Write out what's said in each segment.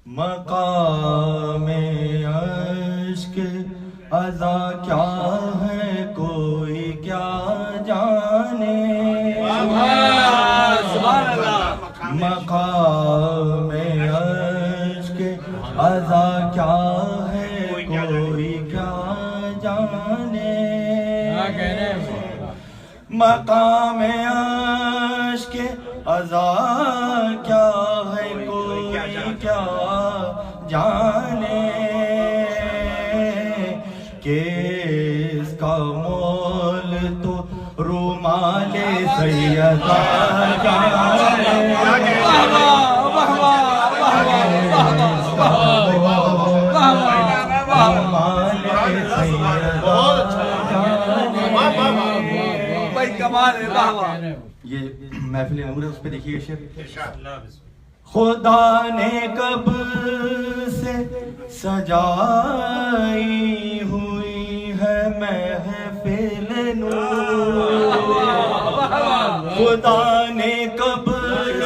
مقام عشق عزا کیا ہے کوئی کیا جانے، مقام عشق عزا کیا ہے کوئی کیا جانے، مقام عشق عزا کیا ہے کوئی کیا جانے، کہ اس کا مول تو رومال سیدہ جانے، یہ محفل نور ہے، اس پہ دیکھیے شعر۔ خدا نے کب سے سجائی ہوئی ہے محفل نور، خدا نے کب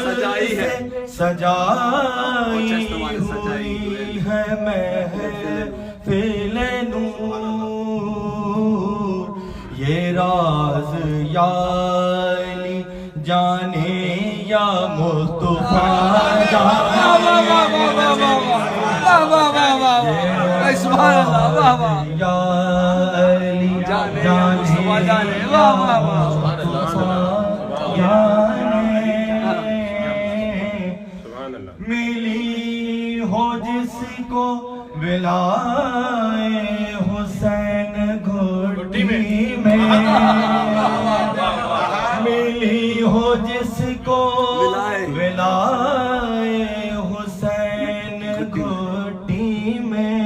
سے سجائی ہوئی ہے محفل نور، یہ راز یا علی جانے یا مصطفیٰ جانے، یا علی جانے یا مصطفیٰ جانے، ملی ہو جس کو ولائے حسین گھٹی میں، ملی ہو جس کو ولائے حسین گھٹی میں،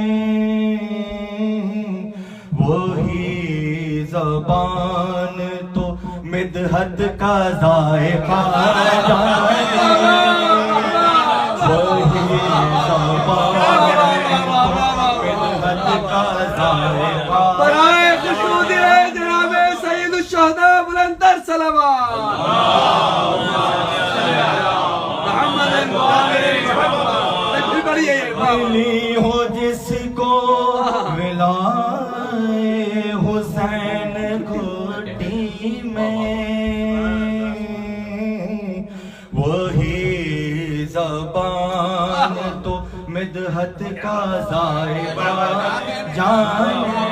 وہی زبان تو مدحت کا ذائقہ جانے، وہی زبان مدحت کا ذائقہ، برائے خشنود جناب سید الشہداء بلندر صلوات ملی ہو جس کو ولائے حسین گھٹی میں، وہی زبان تو مدحت کا ذائقہ جانے،